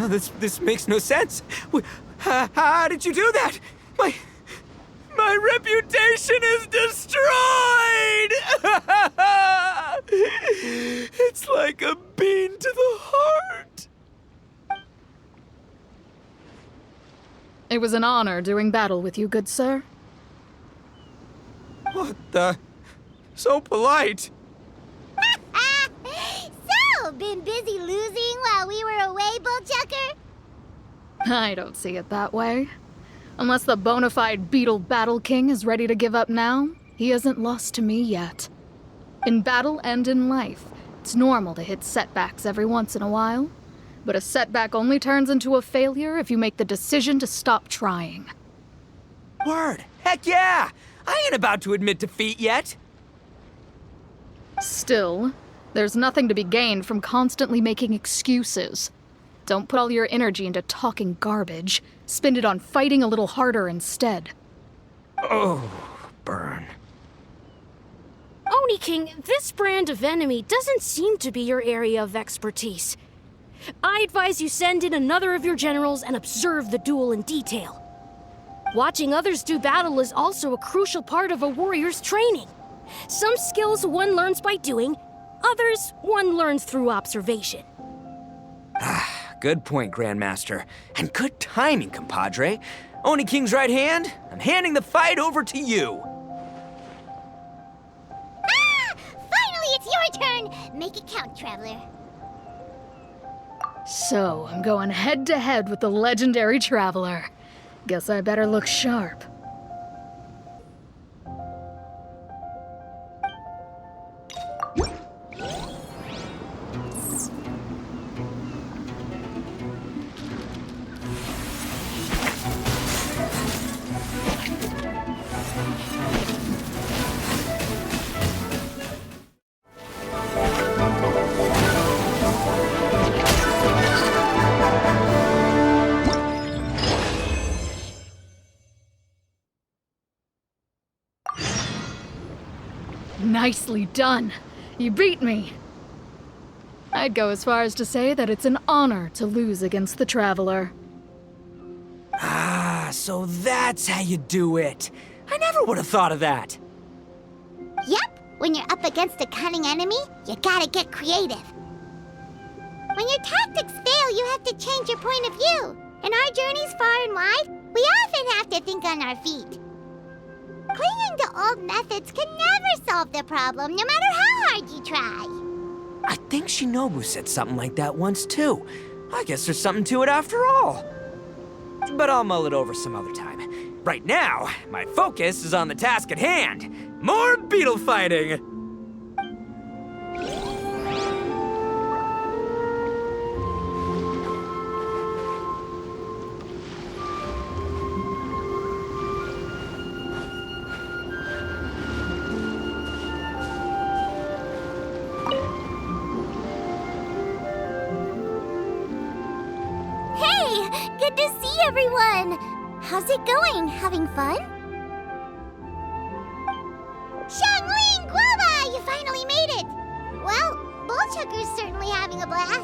This makes no sense. How did you do that? My reputation is destroyed! It's like a bean to the heart. It was an honor doing battle with you, good sir. What the? So polite. So, been busy losing while we were away, Bullchucker? I don't see it that way. Unless the bona fide Beetle Battle King is ready to give up now, he hasn't lost to me yet. In battle and in life, it's normal to hit setbacks every once in a while. But a setback only turns into a failure if you make the decision to stop trying. Word. Heck yeah! I ain't about to admit defeat yet. Still, there's nothing to be gained from constantly making excuses. Don't put all your energy into talking garbage. Spend it on fighting a little harder instead. Oh, burn. Oni King, this brand of enemy doesn't seem to be your area of expertise. I advise you send in another of your generals and observe the duel in detail. Watching others do battle is also a crucial part of a warrior's training. Some skills one learns by doing, others one learns through observation. Good point, Grandmaster. And good timing, compadre. Oni King's right hand, I'm handing the fight over to you. Finally, it's your turn! Make it count, Traveler. So, I'm going head-to-head with the legendary Traveler. Guess I better look sharp. Nicely done. You beat me. I'd go as far as to say that it's an honor to lose against the Traveler. So that's how you do it. I never would have thought of that. Yep, when you're up against a cunning enemy, you gotta get creative. When your tactics fail, you have to change your point of view. In our journeys far and wide, we often have to think on our feet. Clinging to old methods can never solve the problem, no matter how hard you try. I think Shinobu said something like that once, too. I guess there's something to it after all. But I'll mull it over some other time. Right now, my focus is on the task at hand. More beetle fighting! Good to see everyone! How's it going? Having fun? Xiangling Guoba! You finally made it! Well, Bullchucker's certainly having a blast.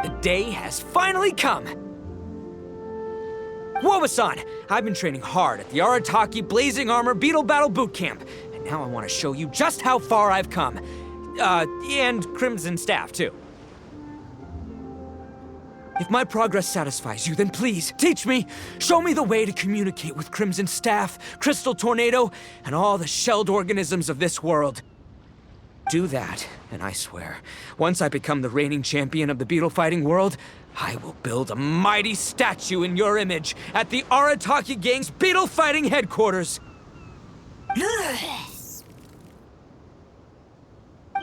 The day has finally come! Woba-san, I've been training hard at the Arataki Blazing Armor Beetle Battle Boot Camp, and now I want to show you just how far I've come. And Crimson Staff, too. If my progress satisfies you, then please, teach me. Show me the way to communicate with Crimson Staff, Crystal Tornado, and all the shelled organisms of this world. Do that, and I swear, once I become the reigning champion of the beetle fighting world, I will build a mighty statue in your image at the Arataki Gang's beetle fighting headquarters.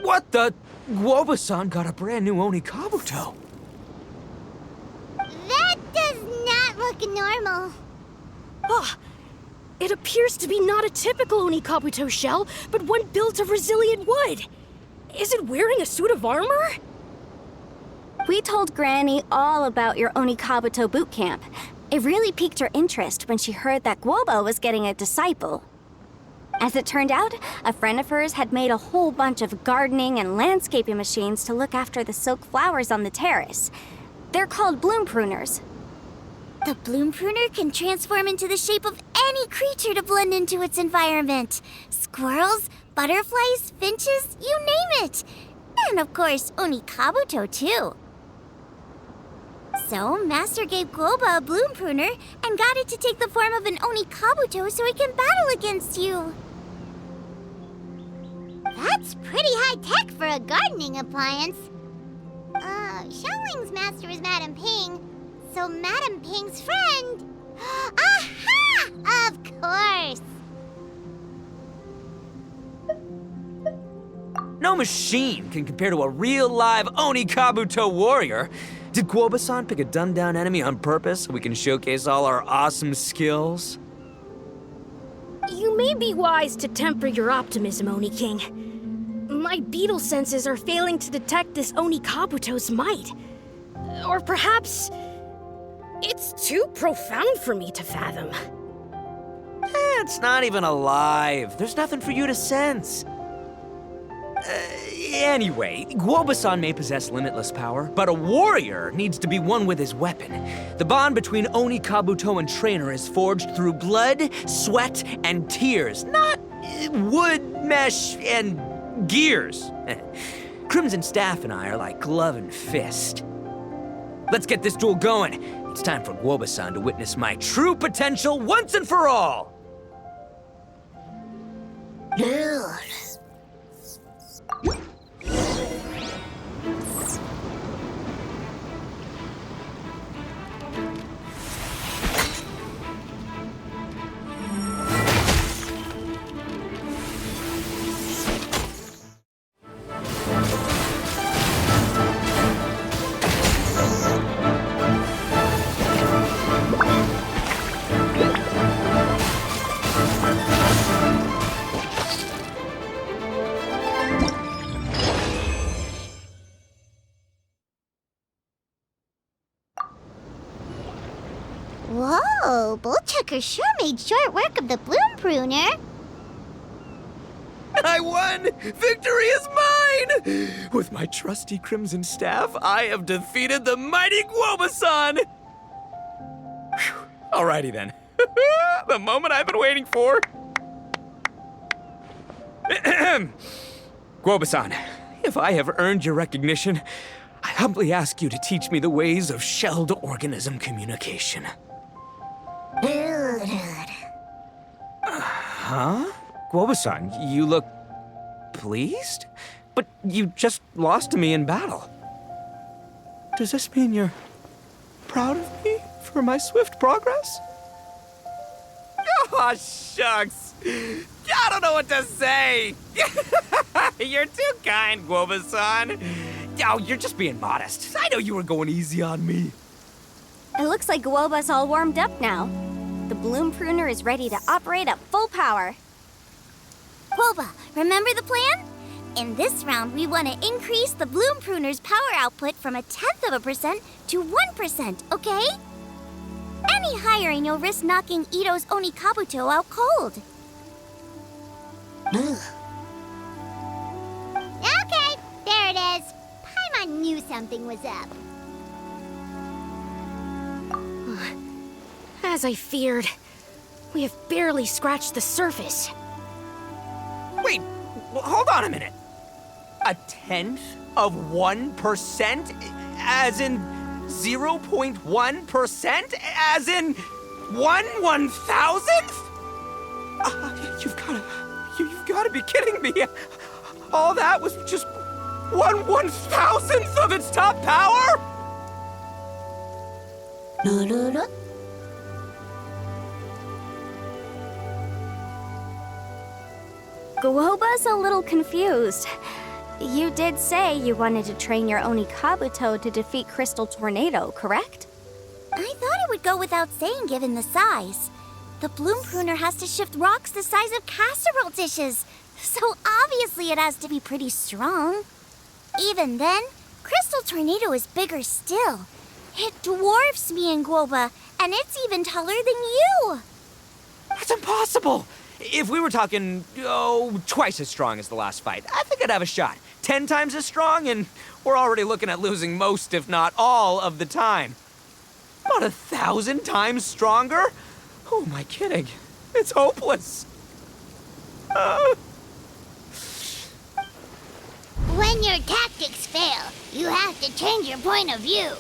What the? Woba-san got a brand new Oni Kabuto. That does not look normal. Ah, it appears to be not a typical Oni Kabuto shell, but one built of resilient wood. Is it wearing a suit of armor? We told Granny all about your Oni Kabuto boot camp. It really piqued her interest when she heard that Guobo was getting a disciple. As it turned out, a friend of hers had made a whole bunch of gardening and landscaping machines to look after the silk flowers on the terrace. They're called bloom pruners. The bloom pruner can transform into the shape of any creature to blend into its environment. Squirrels, butterflies, finches, you name it. And of course, Onikabuto too. So, Master gave Guoba a bloom pruner and got it to take the form of an Onikabuto so it can battle against you. That's pretty high-tech for a gardening appliance. Xiangling's master is Madame Ping, so Madame Ping's friend... Aha! Of course! No machine can compare to a real live Onikabuto warrior. Did Guoba-san pick a dumbed-down enemy on purpose so we can showcase all our awesome skills? You may be wise to temper your optimism, Oni King. My beetle senses are failing to detect this Onikabuto's might. Or perhaps... it's too profound for me to fathom. It's not even alive. There's nothing for you to sense. Anyway, Guoba-san may possess limitless power, but a warrior needs to be one with his weapon. The bond between Onikabuto and trainer is forged through blood, sweat, and tears, not wood, mesh, and gears. Crimson Staff and I are like glove and fist. Let's get this duel going. It's time for Guoba-san to witness my true potential once and for all. Whoa, Bullchucker sure made short work of the bloom pruner. I won! Victory is mine! With my trusty Crimson Staff, I have defeated the mighty Guoba-san! Phew. Alrighty then. The moment I've been waiting for. Guoba-san, if I have earned your recognition, I humbly ask you to teach me the ways of shelled organism communication. Huh? Guoba-san, you look pleased? But you just lost to me in battle. Does this mean you're proud of me for my swift progress? Aw, shucks. I don't know what to say. You're too kind, Guoba-san. Oh, you're just being modest. I know you were going easy on me. It looks like Guoba's all warmed up now. The bloom pruner is ready to operate at full power. Guoba, remember the plan? In this round, we want to increase the bloom pruner's power output from 0.1% to 1%, okay? Any higher and you'll risk knocking Ito's Onikabuto out cold. Okay, there it is. Paimon knew something was up. As I feared, we have barely scratched the surface. Wait, hold on a minute. 0.1%? As in 0.1%? As in 1/1000th? You've gotta be kidding me. All that was just 1/1000th of its top power? Guoba's a little confused. You did say you wanted to train your Onikabuto to defeat Crystal Tornado, correct? I thought it would go without saying given the size. The bloom pruner has to shift rocks the size of casserole dishes, so obviously it has to be pretty strong. Even then, Crystal Tornado is bigger still. It dwarfs me and Guoba, and it's even taller than you. That's impossible! If we were talking, twice as strong as the last fight, I think I'd have a shot. 10 times as strong, and we're already looking at losing most, if not all, of the time. About 1,000 times stronger? Who am I kidding? It's hopeless. When your tactics fail, you have to change your point of view.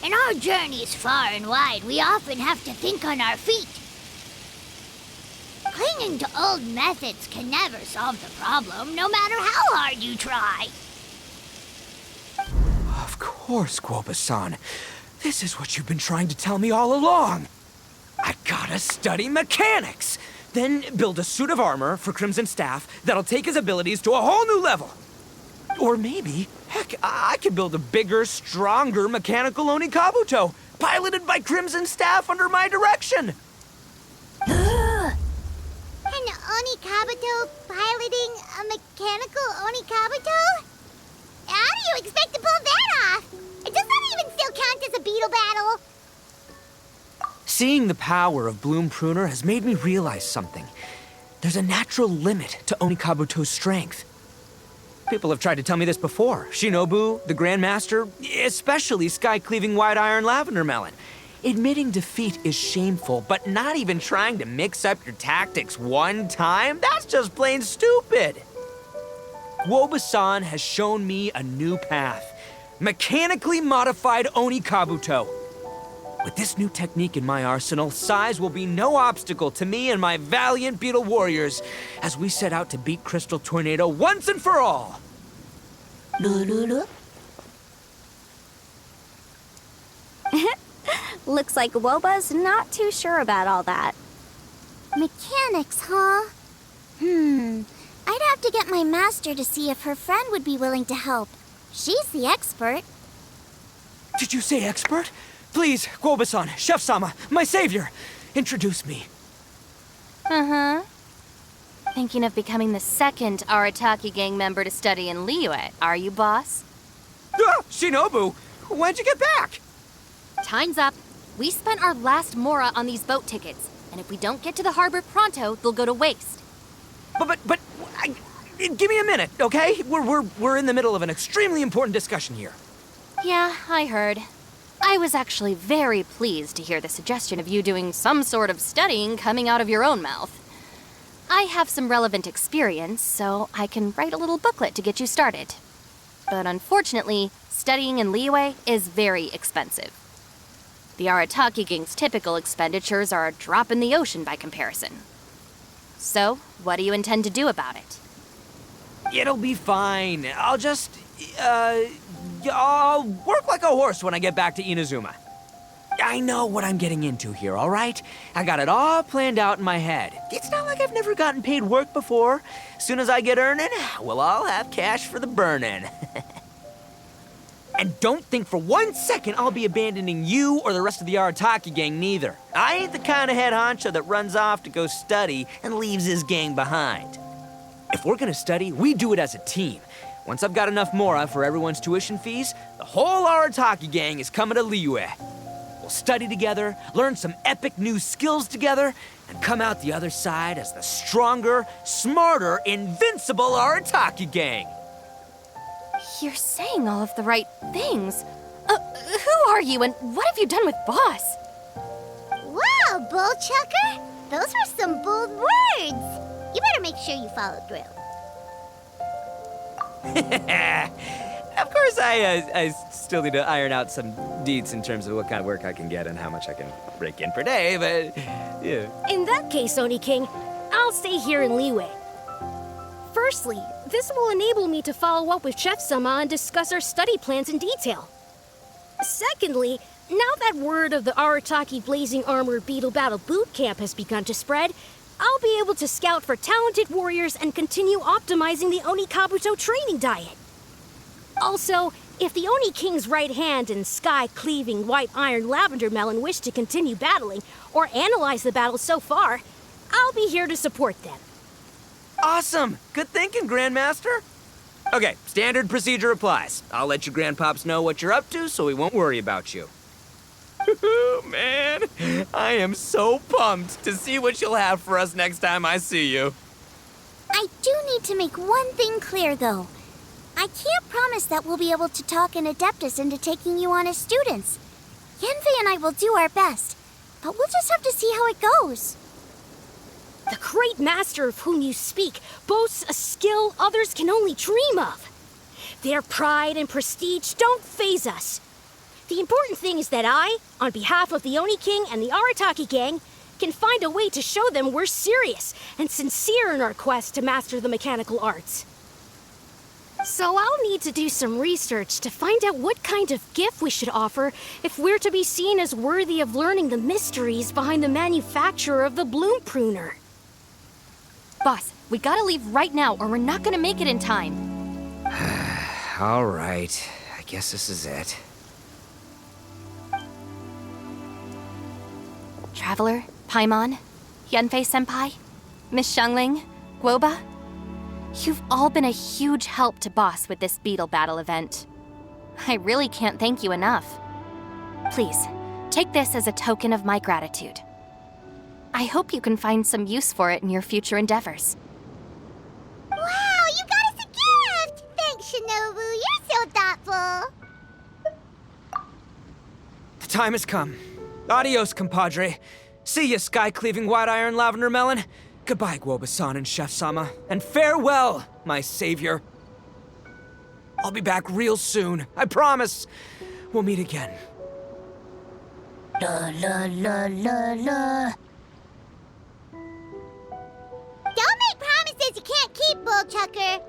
In our journeys far and wide, we often have to think on our feet. Clinging to old methods can never solve the problem, no matter how hard you try. Of course, Guoba-san. This is what you've been trying to tell me all along. I gotta study mechanics, then build a suit of armor for Crimson Staff that'll take his abilities to a whole new level. Or maybe, heck, I could build a bigger, stronger mechanical Onikabuto, piloted by Crimson Staff under my direction. An Onikabuto piloting a mechanical Onikabuto? How do you expect to pull that off? Does that even still count as a beetle battle? Seeing the power of Bloom Pruner has made me realize something. There's a natural limit to Onikabuto's strength. People have tried to tell me this before. Shinobu, the Grandmaster, especially Sky-Cleaving White Iron Lavender Melon. Admitting defeat is shameful, but not even trying to mix up your tactics one time? That's just plain stupid. Guoba-san has shown me a new path. Mechanically modified Onikabuto. With this new technique in my arsenal, size will be no obstacle to me and my valiant beetle warriors as we set out to beat Crystal Tornado once and for all. Looks like Woba's not too sure about all that. Mechanics, huh? I'd have to get my master to see if her friend would be willing to help. She's the expert. Did you say expert? Please, Guoba-san, Chef-sama, my savior, introduce me. Uh-huh. Thinking of becoming the second Arataki gang member to study in Liyue, are you, boss? Shinobu, when'd you get back? Time's up. We spent our last mora on these boat tickets, and if we don't get to the harbor pronto, they'll go to waste. Give me a minute, okay? We're in the middle of an extremely important discussion here. Yeah, I heard. I was actually very pleased to hear the suggestion of you doing some sort of studying coming out of your own mouth. I have some relevant experience, so I can write a little booklet to get you started. But unfortunately, studying in Liyue is very expensive. The Arataki gang's typical expenditures are a drop in the ocean by comparison. So, what do you intend to do about it? It'll be fine. I'll just, I'll work like a horse when I get back to Inazuma. I know what I'm getting into here, all right? I got it all planned out in my head. It's not like I've never gotten paid work before. As soon as I get earning, we'll all have cash for the burning. And don't think for 1 second I'll be abandoning you or the rest of the Arataki gang neither. I ain't the kind of head honcho that runs off to go study and leaves his gang behind. If we're gonna study, we do it as a team. Once I've got enough mora for everyone's tuition fees, the whole Arataki gang is coming to Liyue. We'll study together, learn some epic new skills together, and come out the other side as the stronger, smarter, invincible Arataki gang. You're saying all of the right things. Who are you and what have you done with Boss? Wow, Bullchucker! Those were some bold words! You better make sure you follow through. Of course, I still need to iron out some deets in terms of what kind of work I can get and how much I can rake in per day, but yeah. In that case, Oni King, I'll stay here in Liyue. Firstly, this will enable me to follow up with Chef-sama and discuss our study plans in detail. Secondly, now that word of the Arataki Blazing Armor Beetle Battle Boot Camp has begun to spread, I'll be able to scout for talented warriors and continue optimizing the Onikabuto training diet. Also, if the Oni King's right hand and Sky-Cleaving White Iron Lavender Melon wish to continue battling or analyze the battle so far, I'll be here to support them. Awesome! Good thinking, Grandmaster. Okay, standard procedure applies. I'll let you grandpops know what you're up to so we won't worry about you. Man, I am so pumped to see what you'll have for us next time I see you. I do need to make one thing clear, though. I can't promise that we'll be able to talk an Adeptus into taking you on as students. Yanfei and I will do our best, but we'll just have to see how it goes. The great master of whom you speak boasts a skill others can only dream of. Their pride and prestige don't faze us. The important thing is that I, on behalf of the Oni King and the Arataki gang, can find a way to show them we're serious and sincere in our quest to master the mechanical arts. So I'll need to do some research to find out what kind of gift we should offer if we're to be seen as worthy of learning the mysteries behind the manufacture of the bloom pruner. Boss, we gotta leave right now or we're not gonna make it in time. All right. I guess this is it. Traveler, Paimon, Yanfei-senpai, Miss Xiangling, Guoba, you've all been a huge help to Boss with this beetle battle event. I really can't thank you enough. Please, take this as a token of my gratitude. I hope you can find some use for it in your future endeavors. Wow, you got us a gift! Thanks, Shinobu. You're so thoughtful. The time has come. Adios, compadre. See ya, sky-cleaving white-iron lavender melon. Goodbye, Guoba-san and Chef-sama. And farewell, my savior. I'll be back real soon. I promise. We'll meet again. La la la la la. Don't make promises you can't keep, Bullchucker.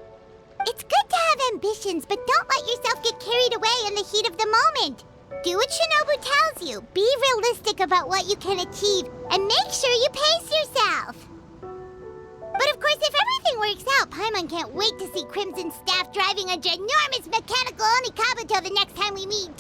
It's good to have ambitions, but don't let yourself get carried away in the heat of the moment. Do what Shinobu tells you. Be realistic about what you can achieve, and make sure you pace yourself. But of course, if everything works out, Paimon can't wait to see Crimson Staff driving a ginormous mechanical Onikabuto the next time we meet.